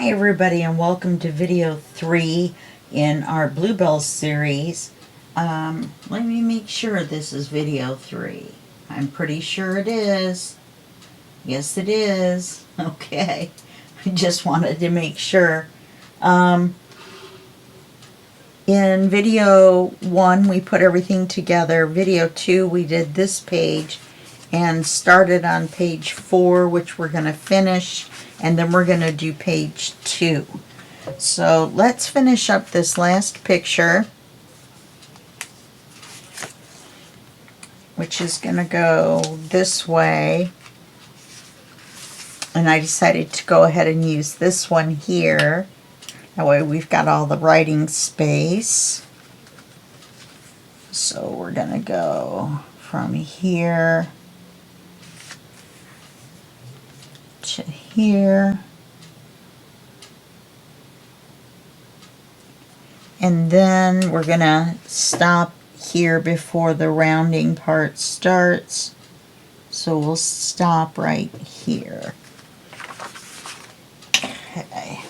Hi everybody and welcome to video 3 in our Bluebells series. Let me make sure this is video 3. I'm pretty sure it is. Yes it is. Okay. I just wanted to make sure. In video 1 we put everything together. Video 2 we did this page and started on page 4, which we're going to finish, and then we're going to do page 2. So let's finish up this last picture, which is going to go this way. And I decided to go ahead and use this one here. That way we've got all the writing space. So we're going to go from here to here. And then we're going to stop here before the rounding part starts. So we'll stop right here. Okay.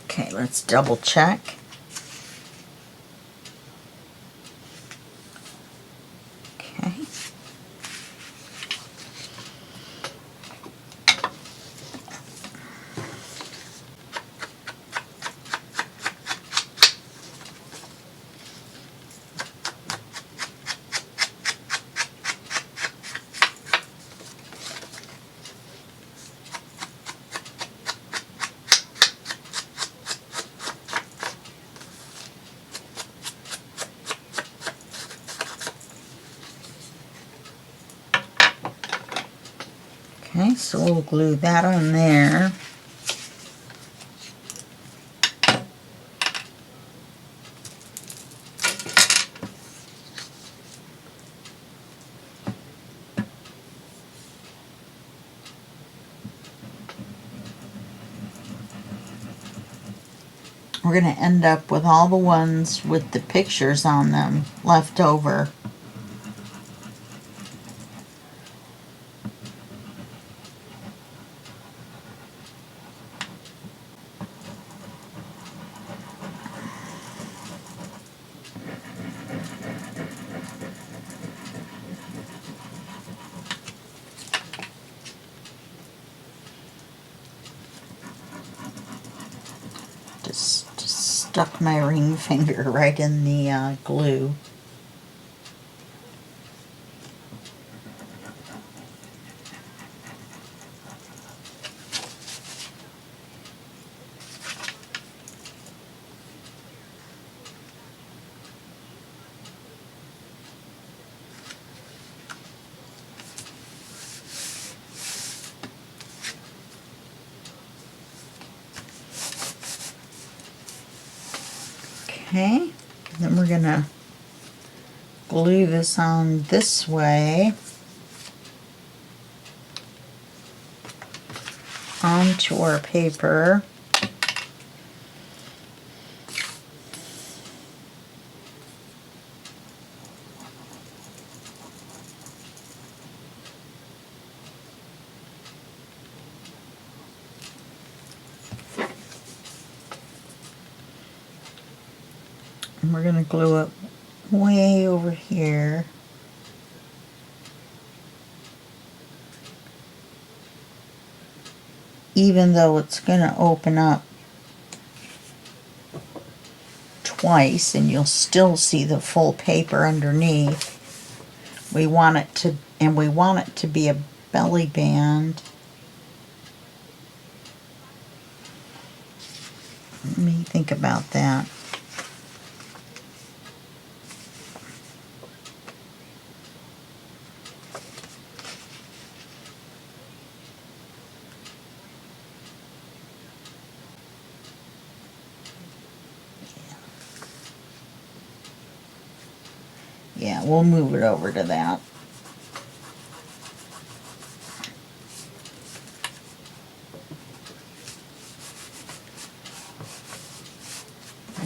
Okay, let's double check. Okay. Okay, so we'll glue that on there. We're going to end up with all the ones with the pictures on them left over. Just stuck my ring finger right in the glue. Okay, then we're gonna glue this on this way onto our paper. And we're going to glue it way over here. Even though it's going to open up twice and you'll still see the full paper underneath. We want it to be a belly band. Let me think about that. Yeah, we'll move it over to that.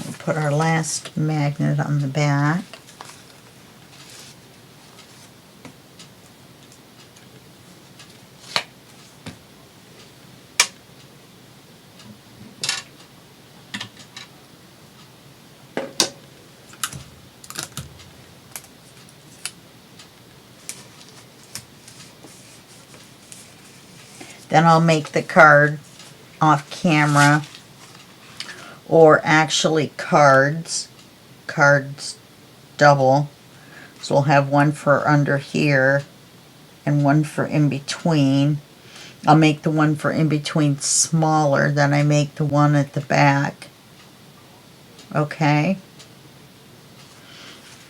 We'll put our last magnet on the back. Then I'll make the card off camera, or actually cards double. So we'll have one for under here and one for in between. I'll make the one for in between smaller than I make the one at the back. Okay.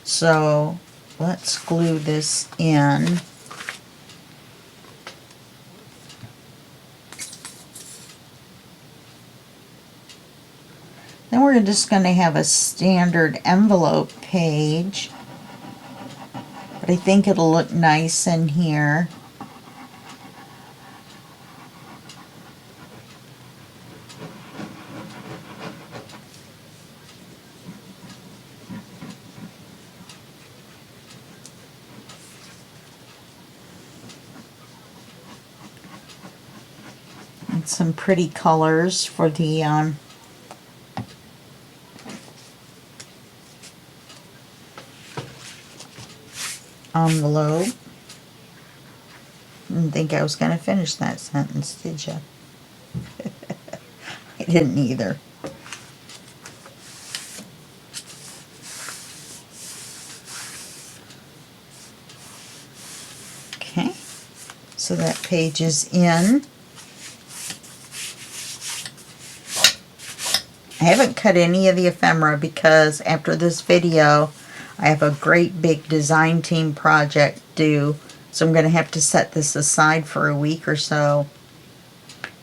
So let's glue this in. Then we're just going to have a standard envelope page, but I think it'll look nice in here. And some pretty colors for the envelope. Didn't think I was going to finish that sentence, did you? I didn't either. Okay, so that page is in. I haven't cut any of the ephemera because after this video I have a great big design team project due, so I'm going to have to set this aside for a week or so,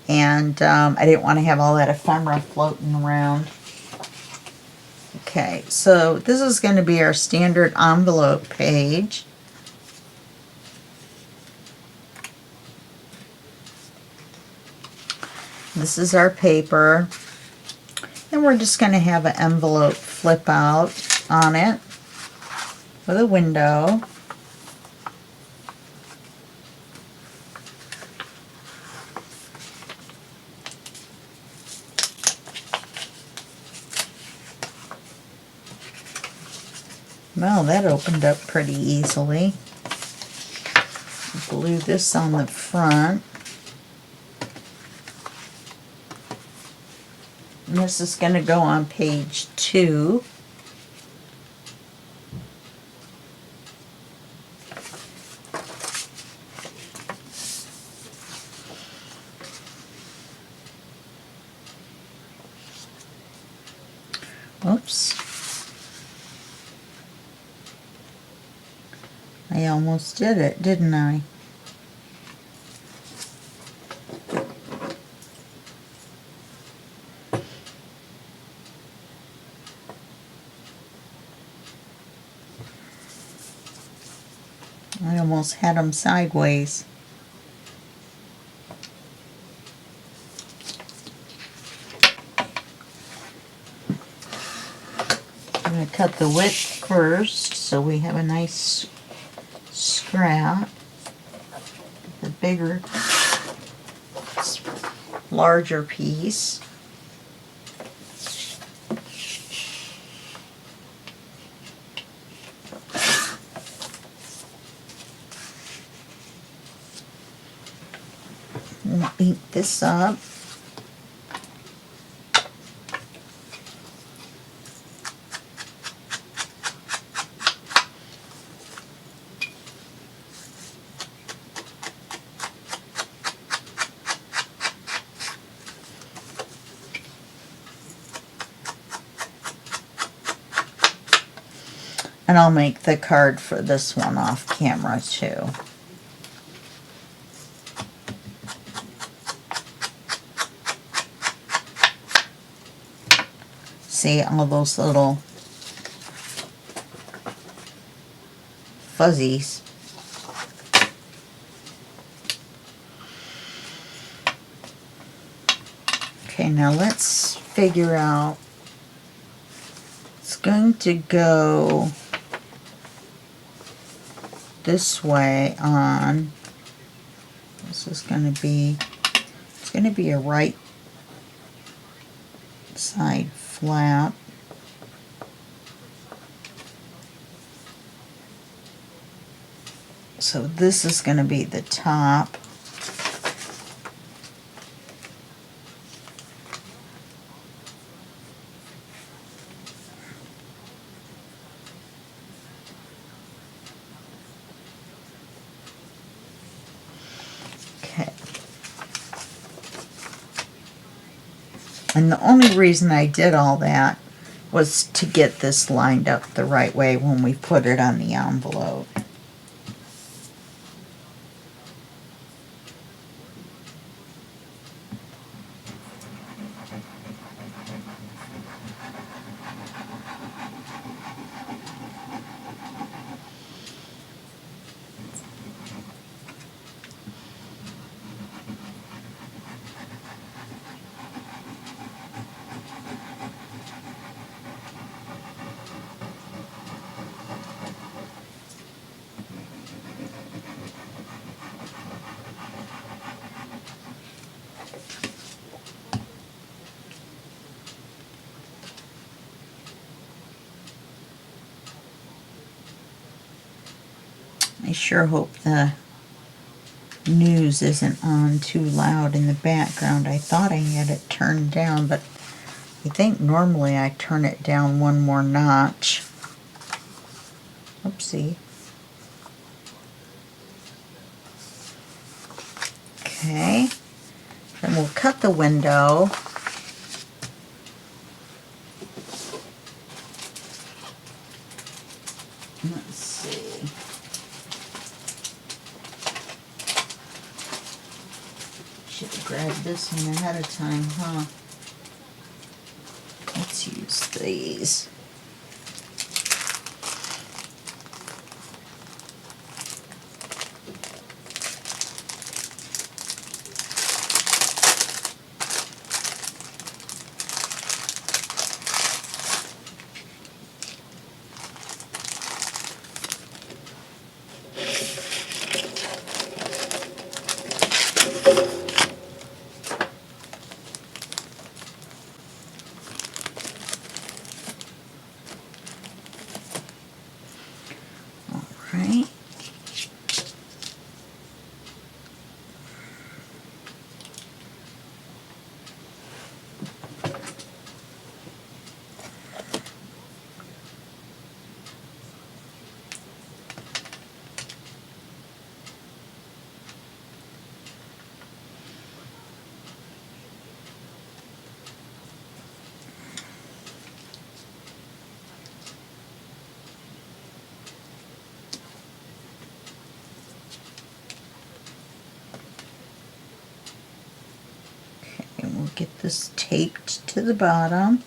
and I didn't want to have all that ephemera floating around. Okay, so this is going to be our standard envelope page. This is our paper, and we're just going to have an envelope flip out on it with a window. Well, that opened up pretty easily. Glue this on the front. And this is going to go on page 2. Oops. I almost did it, didn't I? I almost had them sideways. I'm going to cut the width first so we have a nice scrap. The bigger, larger piece. We'll ink this up. And I'll make the card for this one off camera too. See all those little fuzzies. Okay, now let's figure out, it's going to go this way on, this is going to be, it's going to be a right side flap. So this is going to be the top. Okay. And the only reason I did all that was to get this lined up the right way when we put it on the envelope. I sure hope the news isn't on too loud in the background. I thought I had it turned down, but I think normally I turn it down one more notch. Oopsie. Okay, then we'll cut the window. Let's see. Should have grabbed this one ahead of time, huh? Let's use these. Right. And we'll get this taped to the bottom.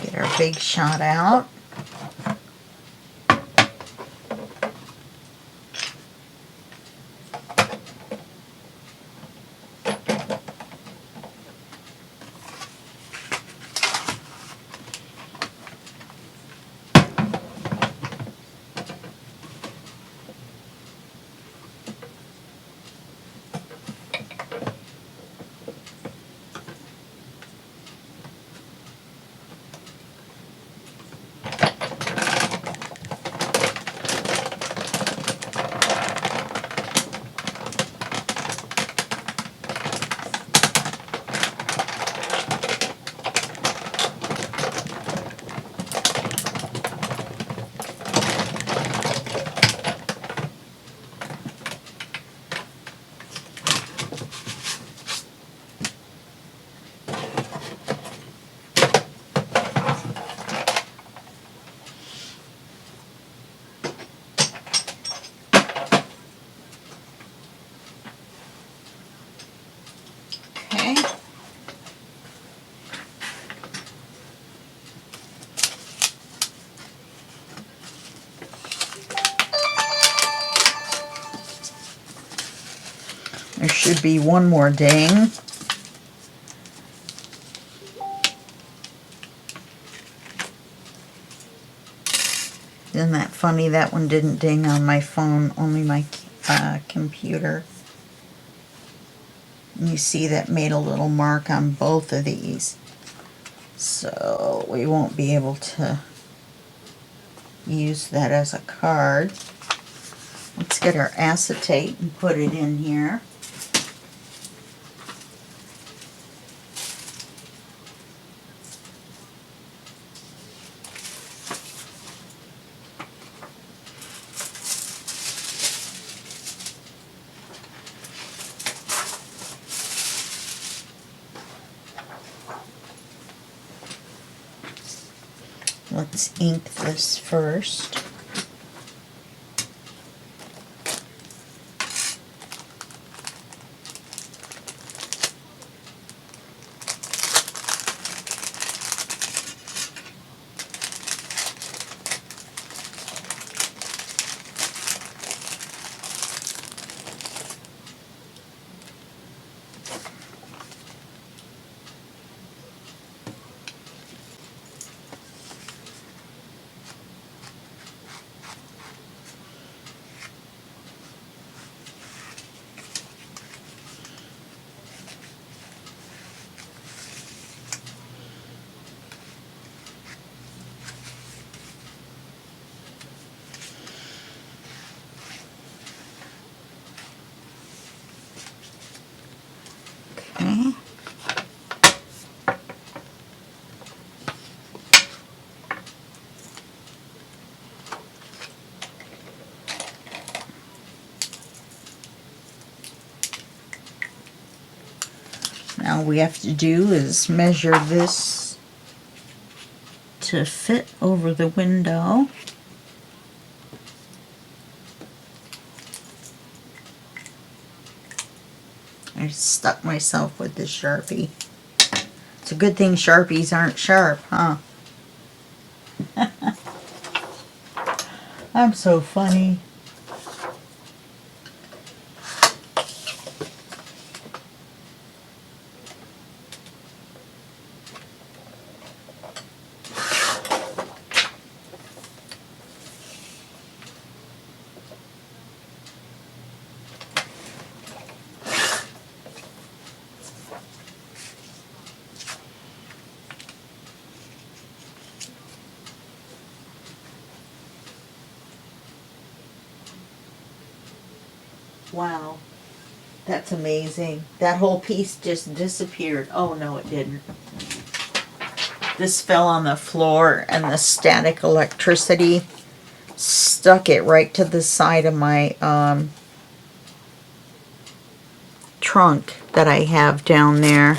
Get our big shot out. There should be one more ding. Isn't that funny? That one didn't ding on my phone, only my computer. You see that made a little mark on both of these. So we won't be able to use that as a card. Let's get our acetate and put it in here. Let's ink this first. Okay. Now all we have to do is measure this to fit over the window. I stuck myself with the Sharpie. It's a good thing Sharpies aren't sharp, huh? I'm so funny. Wow, that's amazing. That whole piece just disappeared. Oh no, it didn't. This fell on the floor and the static electricity stuck it right to the side of my trunk that I have down there.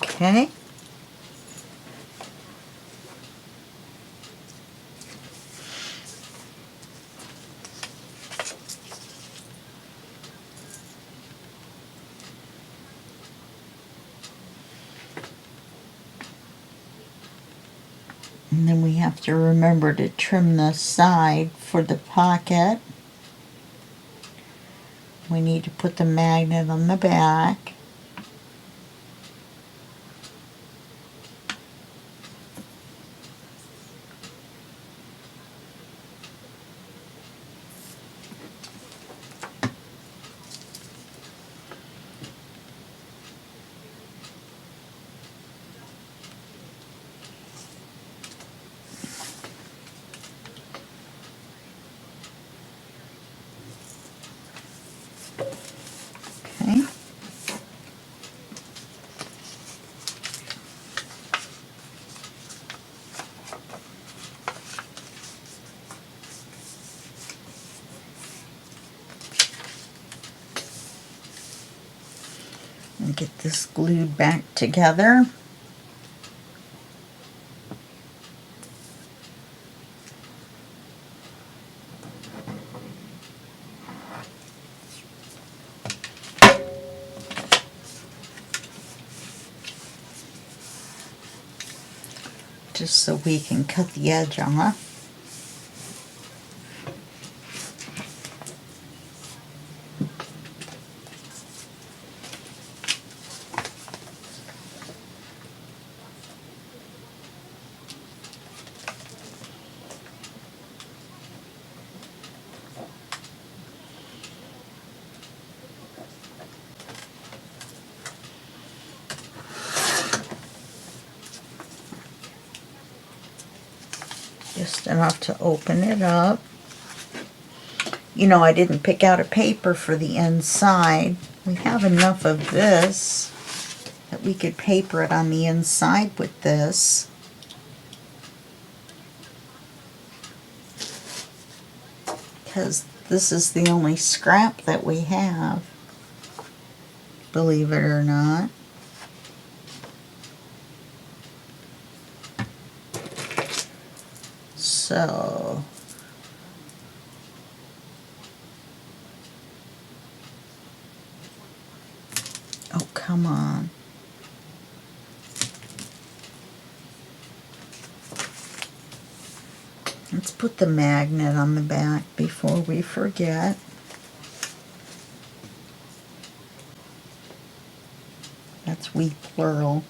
Okay. And then we have to remember to trim the side for the pocket. We need to put the magnet on the back. Okay. And get this glued back together. Just so we can cut the edge off. just enough to open it up. You know, I didn't pick out a paper for the inside. We have enough of this that we could paper it on the inside with this. Because this is the only scrap that we have, believe it or not. So, oh, come on. Let's put the magnet on the back before we forget. That's we plural.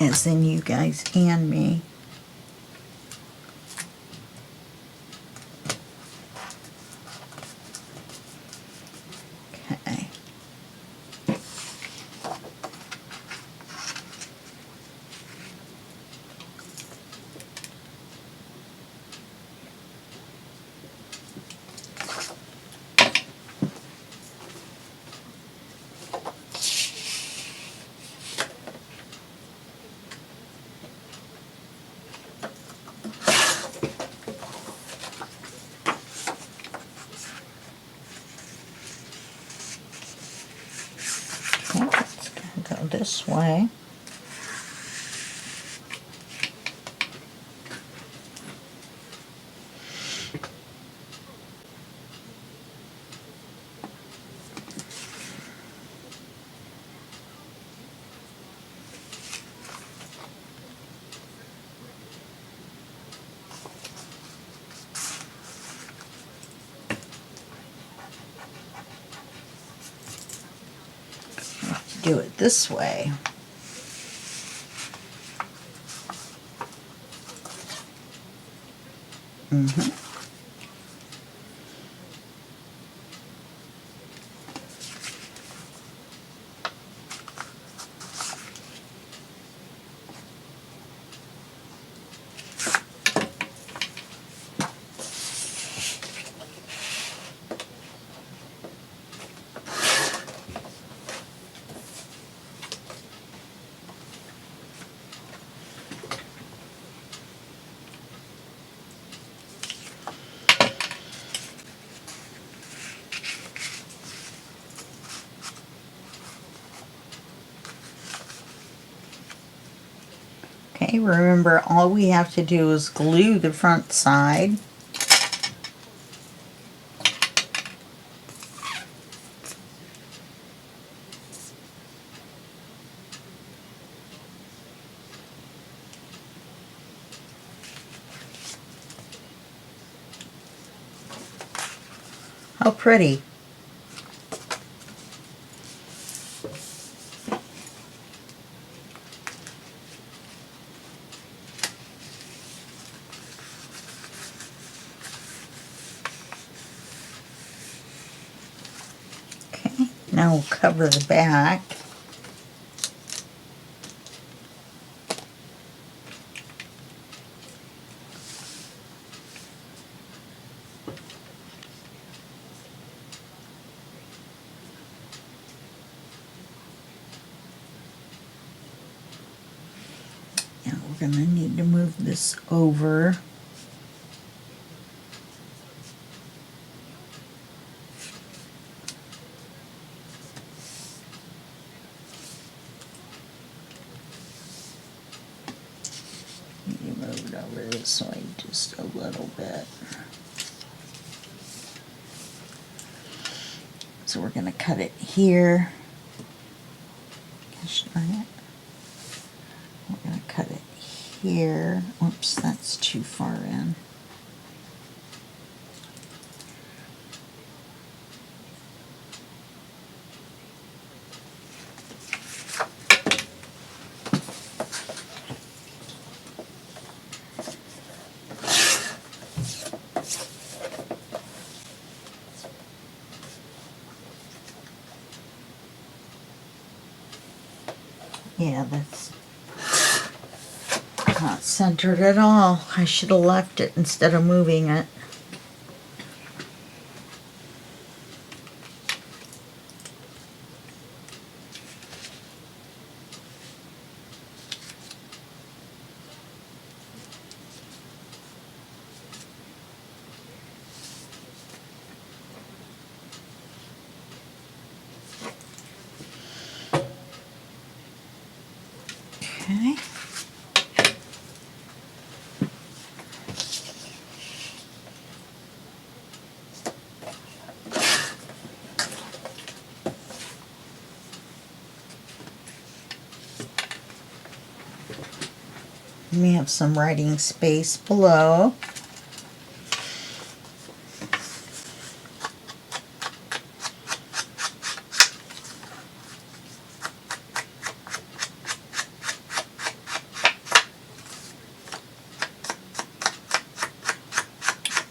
As in you guys and me. Okay. It's going to go this way. Do it this way. Okay, remember all we have to do is glue the front side. How pretty. Okay, now we'll cover the back. Now we're going to need to move this over. You move it over this way just a little bit. So we're going to cut it here. We're going to cut it here. Oops, that's too far in. Yeah, that's Not centered at all. I should have left it instead of moving it. Okay. We have some writing space below.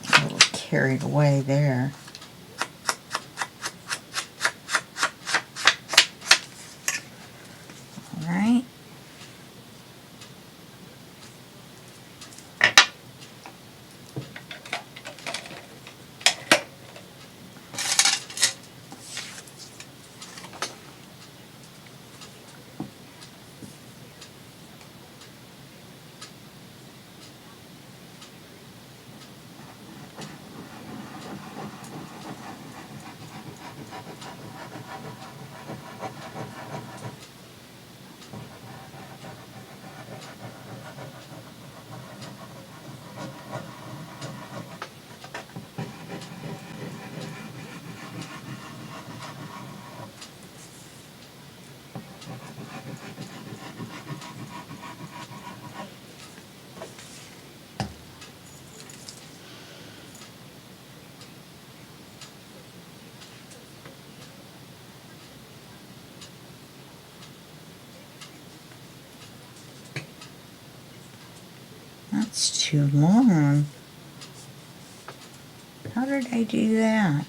A little carried away there. All right. That's too long. How did I do that?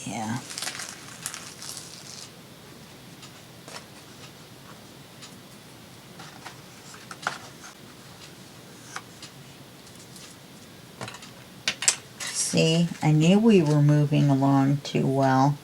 Yeah. See, I knew we were moving along too well.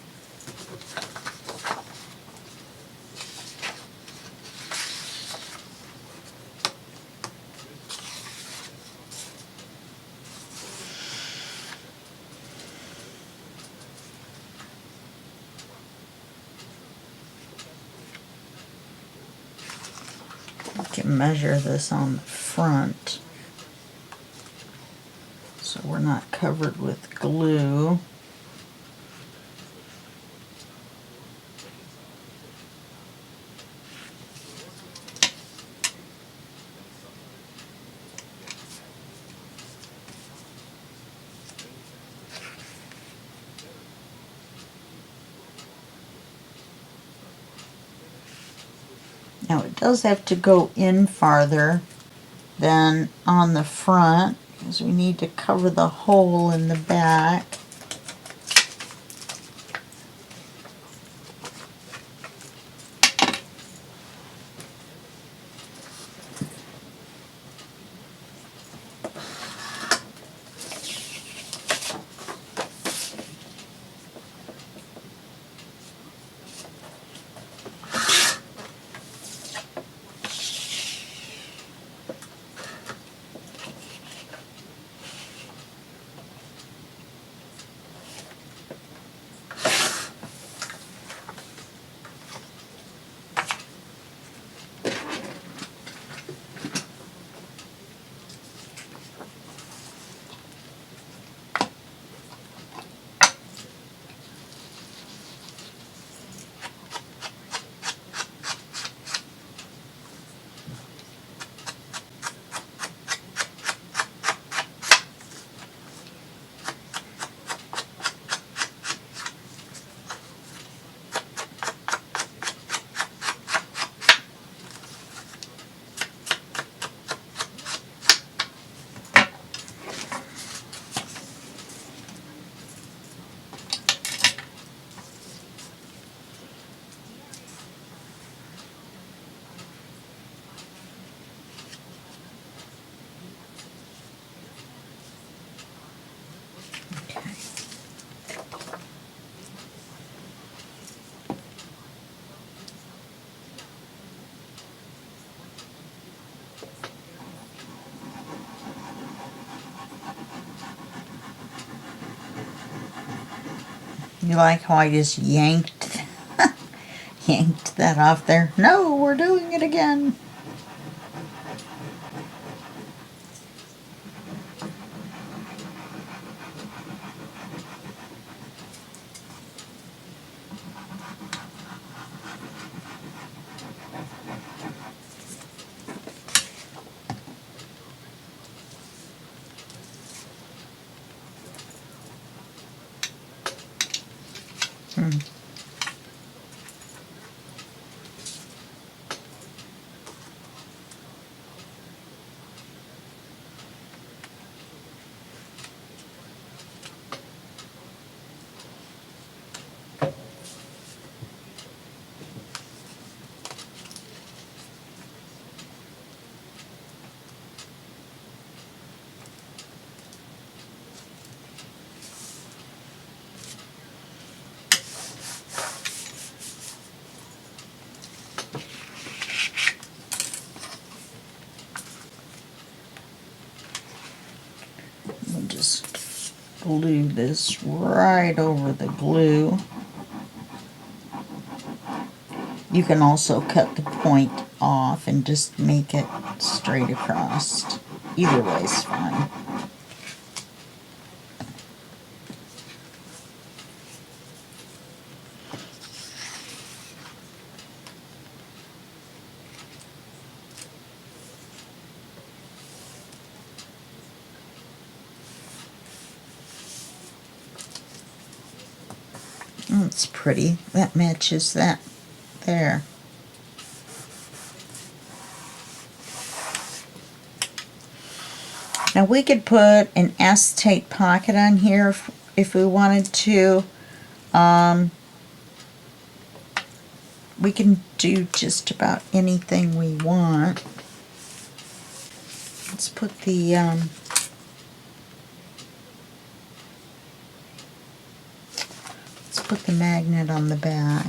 I can measure this on the front so we're not covered with glue. Now it does have to go in farther than on the front because we need to cover the hole in the back. You like how I just yanked that off there? No, we're doing it again. We'll just glue this right over the glue. You can also cut the point off and just make it straight across. Either way is fine. That's pretty. That matches that there. Now we could put an acetate pocket on here if we wanted to. We can do just about anything we want. Let's put the magnet on the back.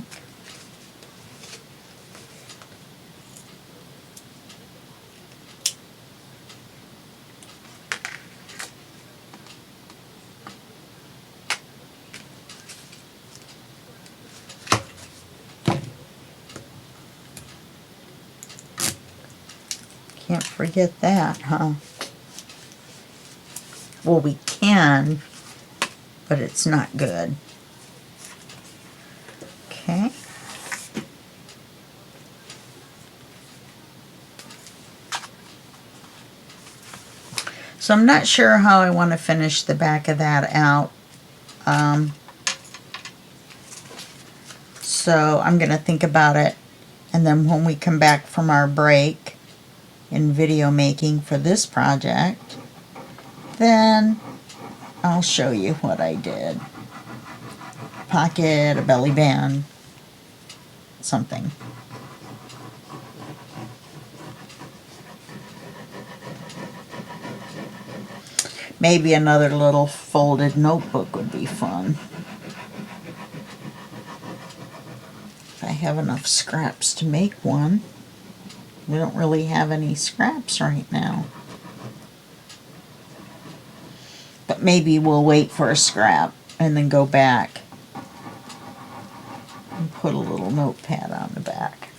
Can't forget that, huh? Well, we can, but it's not good. Okay. So I'm not sure how I want to finish the back of that out. So I'm going to think about it, and then when we come back from our break in video making for this project, then I'll show you what I did. Pocket, a belly band, something. Maybe another little folded notebook would be fun. If I have enough scraps to make one. We don't really have any scraps right now. But maybe we'll wait for a scrap and then go back and put a little notepad on the back.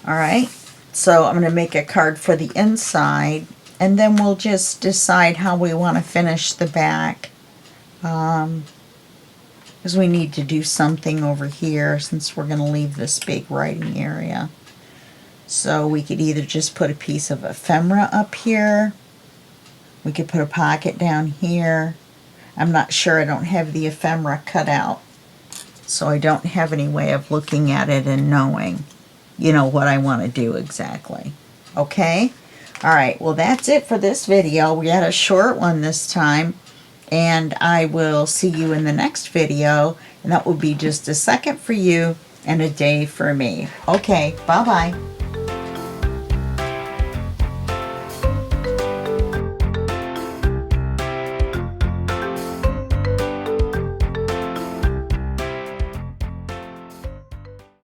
Alright, so I'm going to make a card for the inside, and then we'll just decide how we want to finish the back. Because we need to do something over here since we're going to leave this big writing area. So we could either just put a piece of ephemera up here. We could put a pocket down here. I'm not sure, I don't have the ephemera cut out, so I don't have any way of looking at it and knowing, you know, what I want to do exactly. Okay? Alright, well that's it for this video. We had a short one this time, and I will see you in the next video, and that will be just a second for you and a day for me. Okay, bye-bye.